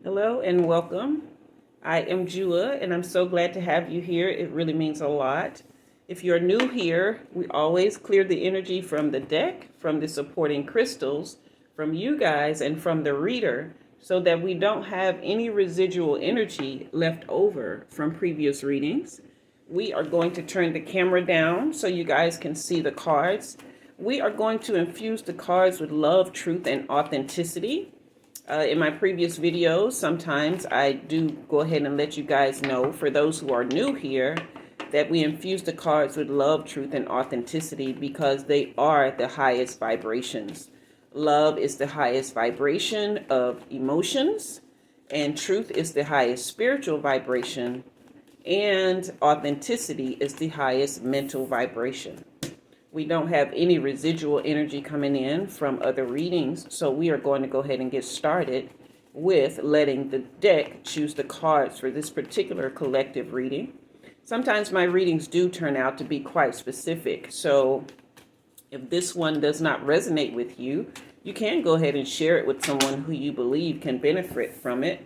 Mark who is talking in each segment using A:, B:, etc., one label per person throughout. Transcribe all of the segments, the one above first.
A: Hello and welcome. I am Jua and I'm so glad to have you here. It really means a lot. If you're new here, we always clear the energy from the deck, from the supporting crystals, from you guys, and from the reader so that we don't have any residual energy left over from previous readings. We are going to turn the camera down so you guys can see the cards. We are going to infuse the cards with love, truth, and authenticity. In my previous videos, sometimes I do go ahead and let you guys know, for those who are new here, that we infuse the cards with love, truth, and authenticity because they are the highest vibrations. Love is the highest vibration of emotions, and truth is the highest spiritual vibration, and authenticity is the highest mental vibration. We don't have any residual energy coming in from other readings, so we are going to go ahead and get started with letting the deck choose the cards for this particular collective reading. Sometimes my readings do turn out to be quite specific, so if this one does not resonate with you, you can go ahead and share it with someone who you believe can benefit from it.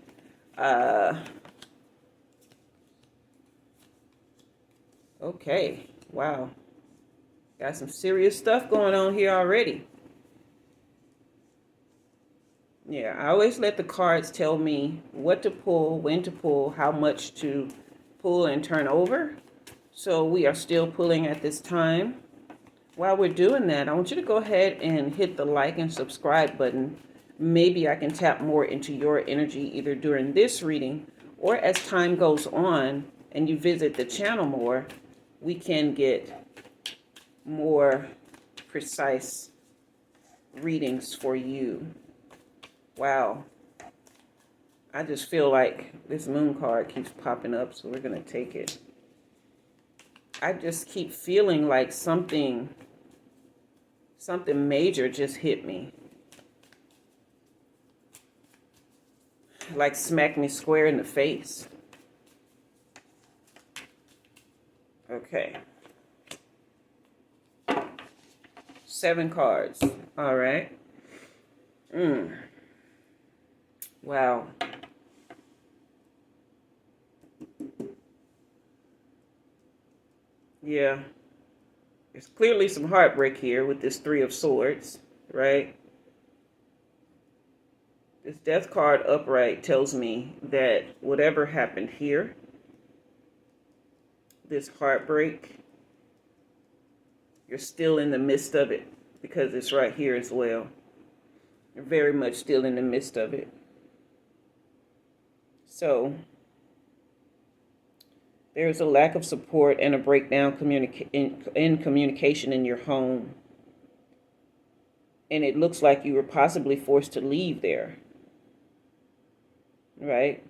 A: Okay, wow. Got some serious stuff going on here already. Yeah, I always let the cards tell me what to pull, when to pull, how much to pull and turn over. So we are still pulling at this time. While we're doing that, I want you to go ahead and hit the like and subscribe button. Maybe I can tap more into your energy either during this reading or as time goes on and you visit the channel more, we can get more precise readings for you. Wow. I just feel like this moon card keeps popping up, so we're going to take it. I just keep feeling like something major just hit me. Like smacked me square in the face. Okay. 7 cards. All right. Wow. Yeah. There's clearly some heartbreak here with this 3 of Swords, right? This Death card upright tells me that whatever happened here, this heartbreak, you're still in the midst of it because it's right here as well. You're very much still in the midst of it. So there's a lack of support and a breakdown in communication in your home. And it looks like you were possibly forced to leave there. Right?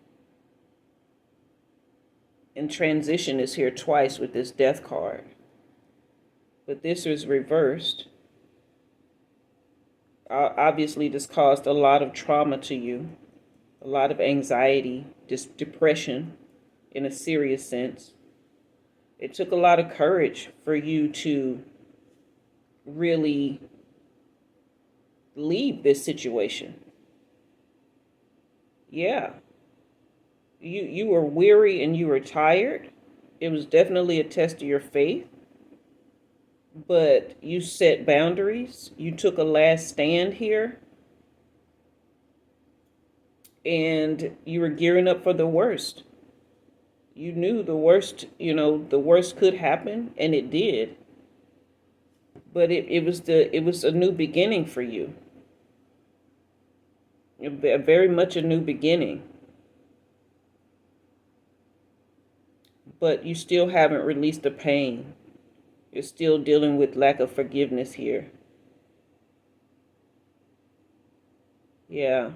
A: And transition is here twice with this Death card. But this is reversed. Obviously, this caused a lot of trauma to you, a lot of anxiety, just depression in a serious sense. It took a lot of courage for you to really leave this situation. Yeah. You were weary and you were tired. It was definitely a test of your faith. But you set boundaries. You took a last stand here. And you were gearing up for the worst. You knew the worst, the worst could happen, and it did. But it was a new beginning for you. Very much a new beginning. But you still haven't released the pain. You're still dealing with lack of forgiveness here. Yeah.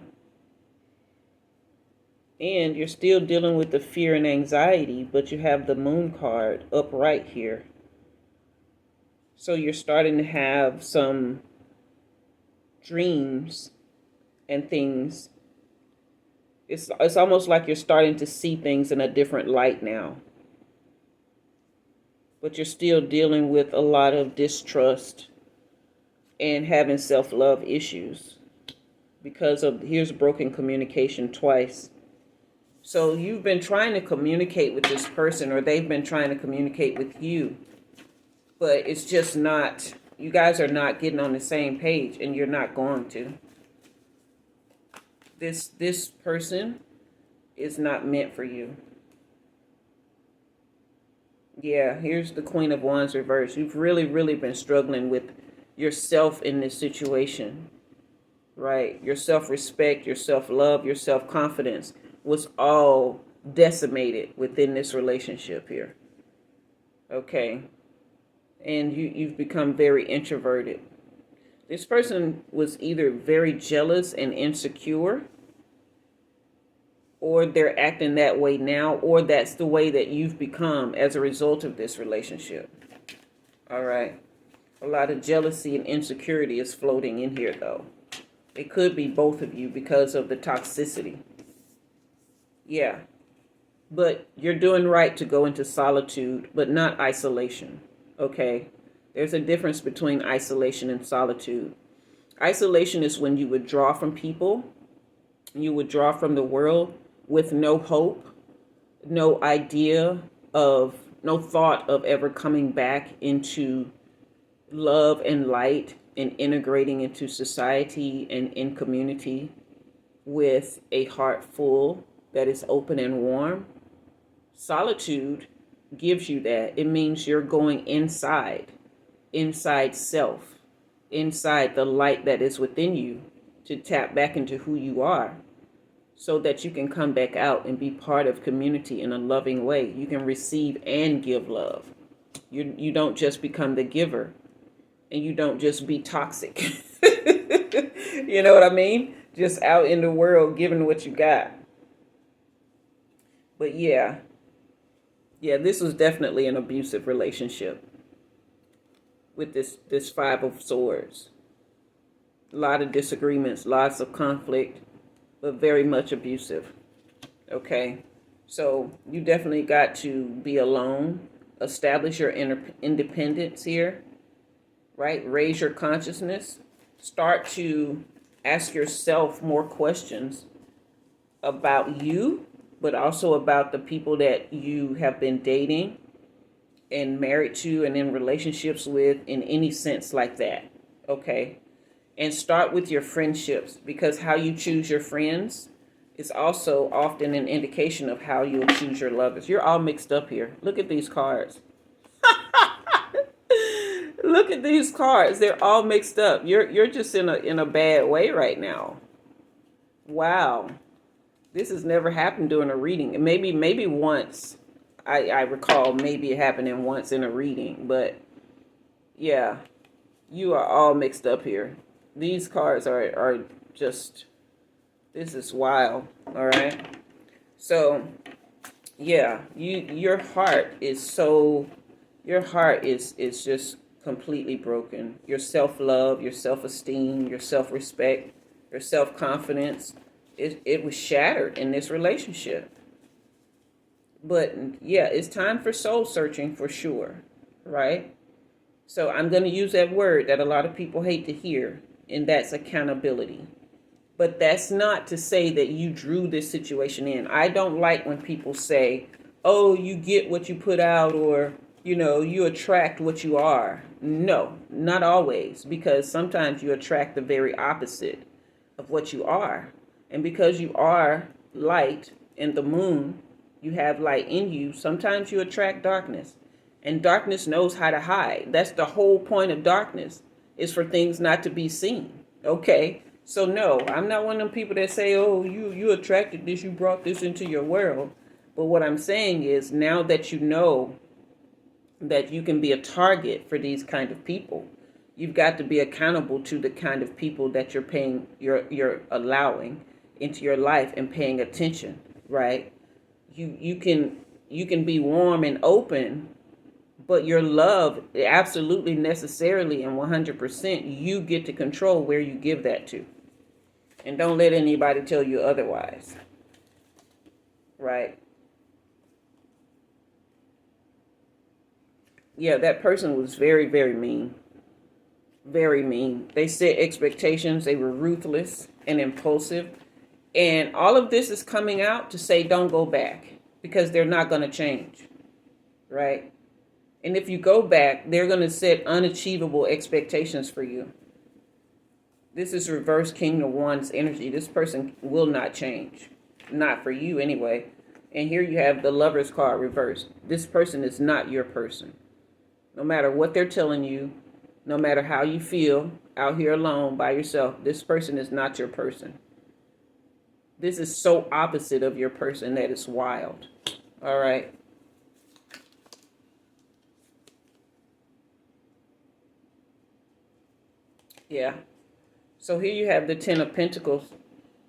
A: And you're still dealing with the fear and anxiety, but you have the Moon card upright here. So you're starting to have some dreams and things. It's almost like you're starting to see things in a different light now. But you're still dealing with a lot of distrust and having self-love issues because of, here's broken communication twice. So you've been trying to communicate with this person, or they've been trying to communicate with you, but it's just not, you guys are not getting on the same page, and you're not going to. This person is not meant for you. Yeah, here's the Queen of Wands reversed. You've really, really been struggling with yourself in this situation, right? Your self-respect, your self-love, your self-confidence was all decimated within this relationship here. Okay. And you've become very introverted. This person was either very jealous and insecure, or they're acting that way now, or that's the way that you've become as a result of this relationship. All right. A lot of jealousy and insecurity is floating in here, though. It could be both of you because of the toxicity. Yeah. But you're doing right to go into solitude, but not isolation. Okay? There's a difference between isolation and solitude. Isolation is when you withdraw from people, you withdraw from the world with no hope, no thought of ever coming back into love and light and integrating into society and in community with a heart full that is open and warm. Solitude gives you that. It means you're going inside self, inside the light that is within you, to tap back into who you are, so that you can come back out and be part of community in a loving way. You can receive and give love. You don't just become the giver, and you don't just be toxic. You know what I mean? Just out in the world giving what you got. But yeah, this was definitely an abusive relationship with this Five of Swords. A lot of disagreements, lots of conflict, but very much abusive. Okay, so you definitely got to be alone, establish your independence here, right? Raise your consciousness, start to ask yourself more questions about you, but also about the people that you have been dating and married to and in relationships with, in any sense like that. Okay. And start with your friendships, because how you choose your friends is also often an indication of how you'll choose your lovers. You're all mixed up here. Look at these cards. Look at these cards. They're all mixed up. You're just in a bad way right now. Wow. This has never happened during a reading. Maybe once. I recall maybe it happening once in a reading, but yeah, you are all mixed up here. These cards are just, this is wild. All right. So yeah, your heart is just completely broken. Your self-love, your self-esteem, your self-respect, your self-confidence, it was shattered in this relationship. But yeah, it's time for soul searching for sure, right? So I'm going to use that word that a lot of people hate to hear, and that's accountability. But that's not to say that you drew this situation in. I don't like when people say, oh, you get what you put out, or, you attract what you are. No, not always, because sometimes you attract the very opposite of what you are. And because you are light and the moon, you have light in you, sometimes you attract darkness. And darkness knows how to hide. That's the whole point of darkness, is for things not to be seen. Okay? So no, I'm not one of them people that say, oh, you attracted this, you brought this into your world. But what I'm saying is, now that you know that you can be a target for these kind of people, you've got to be accountable to the kind of people that you're allowing into your life and paying attention, right? You can be warm and open, but your love, absolutely, necessarily, and 100%, you get to control where you give that to. And don't let anybody tell you otherwise. Right? Yeah, that person was very, very mean. Very mean. They set expectations. They were ruthless and impulsive. And all of this is coming out to say, don't go back, because they're not going to change, right? And if you go back, they're going to set unachievable expectations for you. This is reverse King of Wands energy. This person will not change. Not for you anyway. And here you have the Lover's card reversed. This person is not your person. No matter what they're telling you, no matter how you feel out here alone by yourself, this person is not your person. This is so opposite of your person that it's wild. All right. Yeah. So here you have the Ten of Pentacles.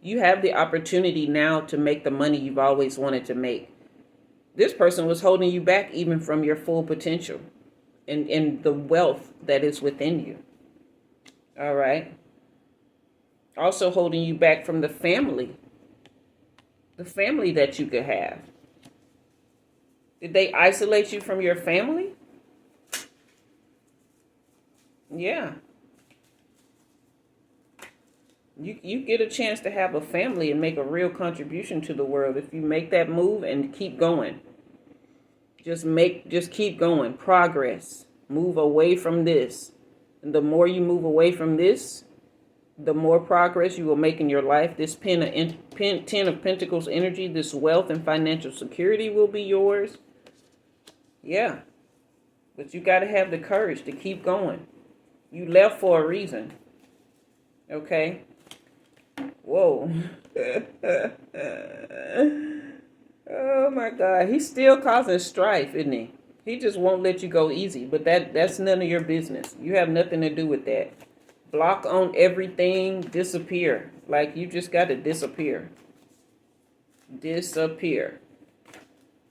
A: You have the opportunity now to make the money you've always wanted to make. This person was holding you back even from your full potential and the wealth that is within you. All right. Also holding you back from the family that you could have. Did they isolate you from your family? Yeah. You get a chance to have a family and make a real contribution to the world if you make that move and keep going. Just keep going. Progress. Move away from this. And the more you move away from this, the more progress you will make in your life. This Ten of Pentacles energy, this wealth and financial security will be yours. Yeah. But you got to have the courage to keep going. You left for a reason. Okay? Whoa. Oh my God. He's still causing strife, isn't he? He just won't let you go easy. But that's none of your business. You have nothing to do with that. Block on everything. Disappear. Like you just got to disappear. Disappear.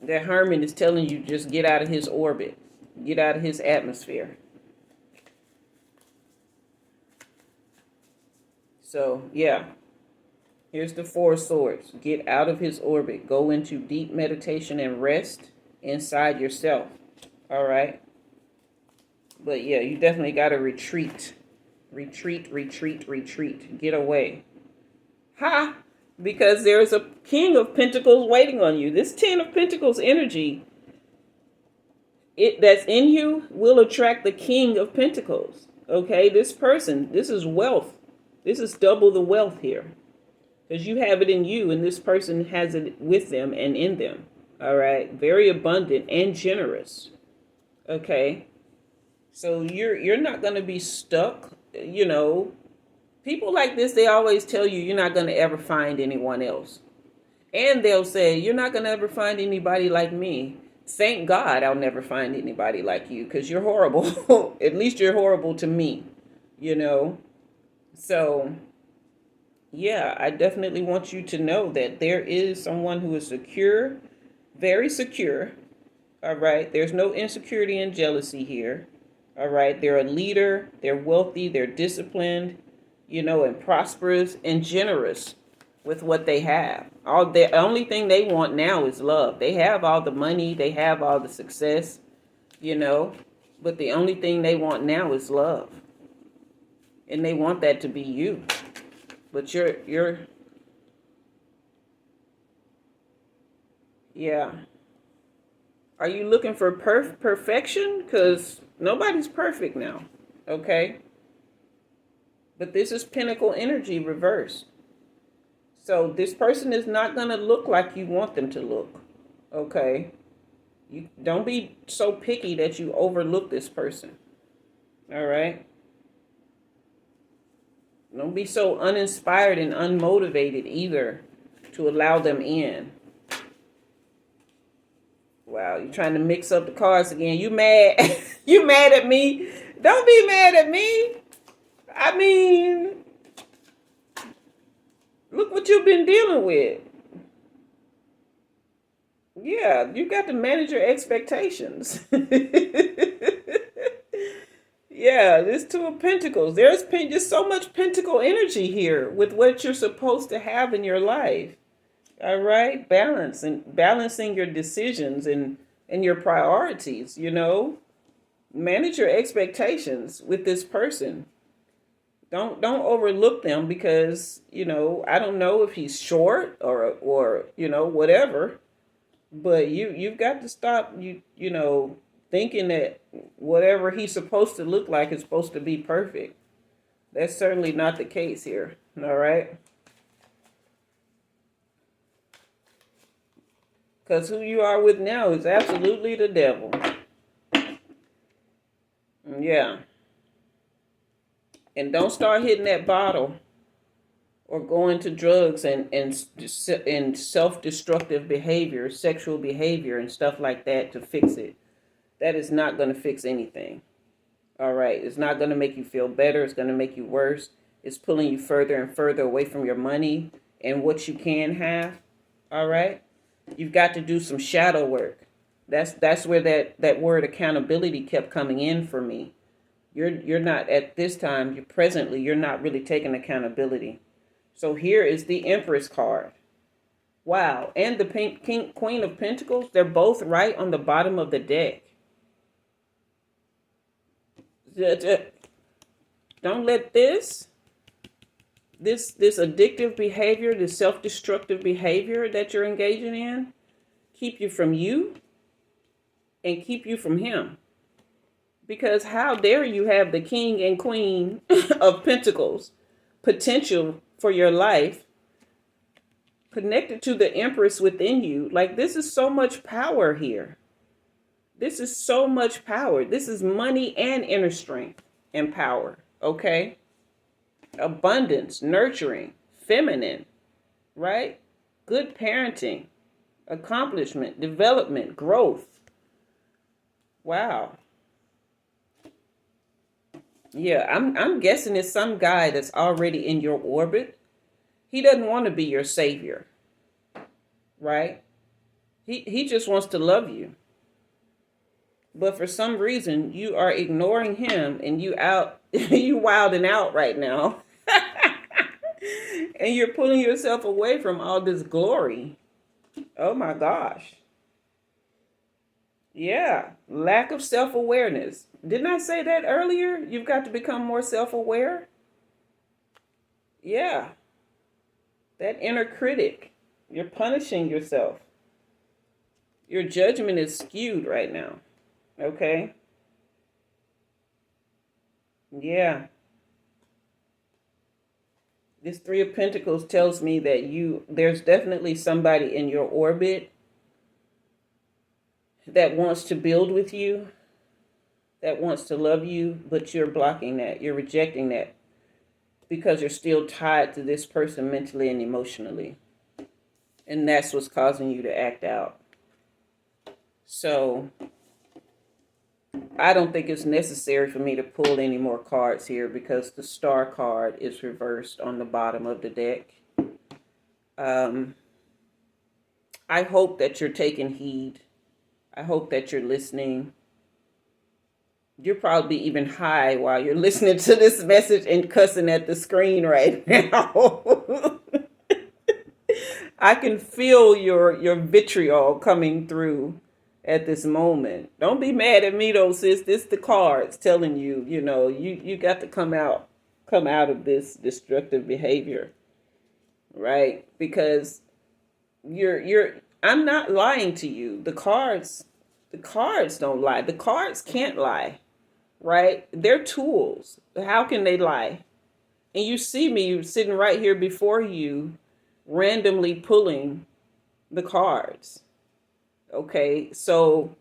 A: That Hermit is telling you just get out of his orbit. Get out of his atmosphere. So, yeah. Here's the Four of Swords. Get out of his orbit. Go into deep meditation and rest inside yourself. All right? But yeah, you definitely got to retreat. Retreat, retreat, retreat. Get away. Ha! Because there's a King of Pentacles waiting on you. This Ten of Pentacles energy that's in you will attract the King of Pentacles. Okay? This person, this is wealth. This is double the wealth here. Because you have it in you and this person has it with them and in them. All right. Very abundant and generous. Okay. So you're not going to be stuck. You know, people like this, they always tell you you're not going to ever find anyone else. And they'll say, you're not going to ever find anybody like me. Thank God I'll never find anybody like you because you're horrible. At least you're horrible to me, you know. So, yeah, I definitely want you to know that there is someone who is secure, very secure. All right. There's no insecurity and jealousy here. All right. They're a leader. They're wealthy. They're disciplined, you know, and prosperous and generous with what they have. The only thing they want now is love. They have all the money. They have all the success, you know, but the only thing they want now is love. And they want that to be you. But you're yeah. Are you looking for perfection? Because nobody's perfect now. Okay? But this is Pinnacle energy reversed. So this person is not going to look like you want them to look. Okay? You don't be so picky that you overlook this person. All right? Don't be so uninspired and unmotivated either to allow them in. Wow, you're trying to mix up the cards again. You mad? You mad at me? Don't be mad at me. I mean, look what you've been dealing with. Yeah, you got to manage your expectations. Yeah, this Two of Pentacles. There's just so much Pentacle energy here with what you're supposed to have in your life. All right? Balancing your decisions and your priorities, you know. Manage your expectations with this person. Don't overlook them because, I don't know if he's short or whatever, but you've got to stop thinking that whatever he's supposed to look like is supposed to be perfect. That's certainly not the case here. All right? Because who you are with now is absolutely the devil. Yeah. And don't start hitting that bottle or going to drugs and self-destructive behavior, sexual behavior and stuff like that to fix it. That is not going to fix anything. All right. It's not going to make you feel better. It's going to make you worse. It's pulling you further and further away from your money and what you can have. All right. You've got to do some shadow work. That's where that word accountability kept coming in for me. You're not at this time, you're not really taking accountability. So here is the Empress card. Wow. And the Queen of Pentacles, they're both right on the bottom of the deck. Don't let this addictive behavior, this self-destructive behavior that you're engaging in, keep you from you and keep you from him. Because how dare you have the King and Queen of Pentacles potential for your life connected to the Empress within you. Like, this is so much power here. This is so much power. This is money and inner strength and power. Okay? Abundance, nurturing, feminine, right? Good parenting, accomplishment, development, growth. Wow. Yeah, I'm guessing it's some guy that's already in your orbit. He doesn't want to be your savior, right? He just wants to love you. But for some reason, you are ignoring him and you wilding out right now. And you're pulling yourself away from all this glory. Oh my gosh. Yeah, lack of self-awareness. Didn't I say that earlier? You've got to become more self-aware. Yeah. That inner critic. You're punishing yourself. Your judgment is skewed right now. Okay? Yeah. This Three of Pentacles tells me that there's definitely somebody in your orbit that wants to build with you, that wants to love you, but you're blocking that. You're rejecting that because you're still tied to this person mentally and emotionally. And that's what's causing you to act out. So I don't think it's necessary for me to pull any more cards here because the Star card is reversed on the bottom of the deck. I hope that you're taking heed. I hope that you're listening. You're probably even high while you're listening to this message and cussing at the screen right now. I can feel your vitriol coming through at this moment. Don't be mad at me though, sis. This the cards telling you, you got to come out of this destructive behavior. Right? Because I'm not lying to you. The cards don't lie. The cards can't lie, right? They're tools. How can they lie? And you see me sitting right here before you, randomly pulling the cards. Okay, so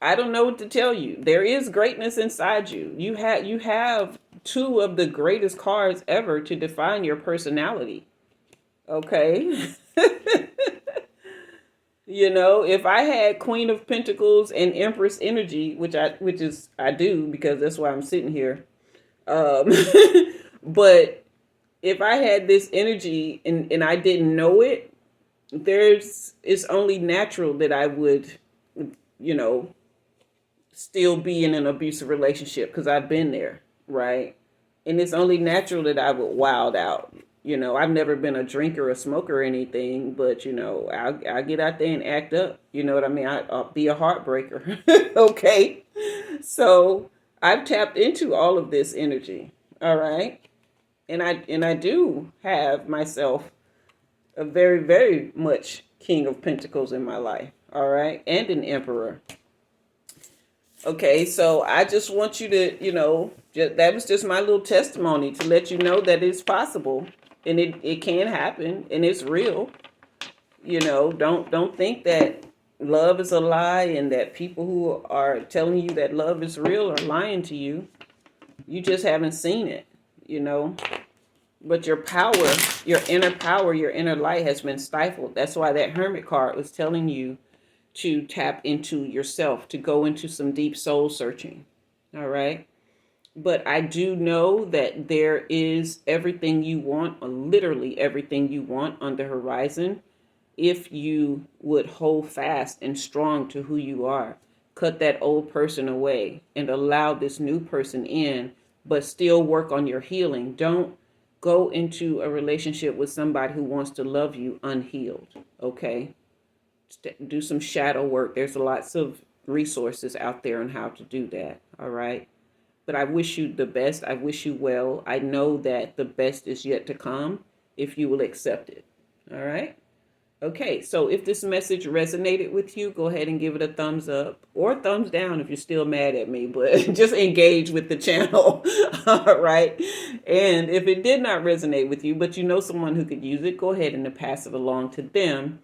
A: I don't know what to tell you. There is greatness inside you. You have two of the greatest cards ever to define your personality. Okay. If I had Queen of Pentacles and Empress energy, which I do because that's why I'm sitting here. But if I had this energy and I didn't know it, it's only natural that I would, still be in an abusive relationship because I've been there, right? And it's only natural that I would wild out. I've never been a drinker or smoker or anything, but, I'll get out there and act up. You know what I mean? I'll be a heartbreaker. Okay. So I've tapped into all of this energy. All right. And I do have myself a very, very much King of Pentacles in my life. All right. And an Emperor. Okay, so I just want you to, that was just my little testimony to let you know that it's possible and it can happen and it's real. Don't think that love is a lie and that people who are telling you that love is real are lying to you. You just haven't seen it, But your power, your inner light has been stifled. That's why that Hermit card was telling you to tap into yourself, to go into some deep soul searching. All right. But I do know that there is everything you want, or literally everything you want on the horizon, if you would hold fast and strong to who you are. Cut that old person away and allow this new person in, but still work on your healing. Don't go into a relationship with somebody who wants to love you unhealed. Okay. Do some shadow work. There's lots of resources out there on how to do that. All right. But I wish you the best. I wish you well. I know that the best is yet to come if you will accept it. All right. Okay. So if this message resonated with you, go ahead and give it a thumbs up or thumbs down if you're still mad at me, but just engage with the channel. All right. And if it did not resonate with you, but you know someone who could use it, go ahead and pass it along to them.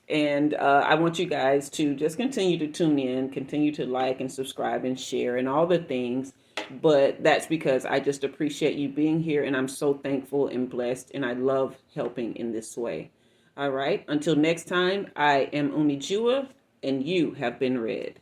A: And I want you guys to just continue to tune in, continue to like and subscribe and share and all the things. But that's because I just appreciate you being here. And I'm so thankful and blessed. And I love helping in this way. All right. Until next time, I am Umi Jua, and you have been read.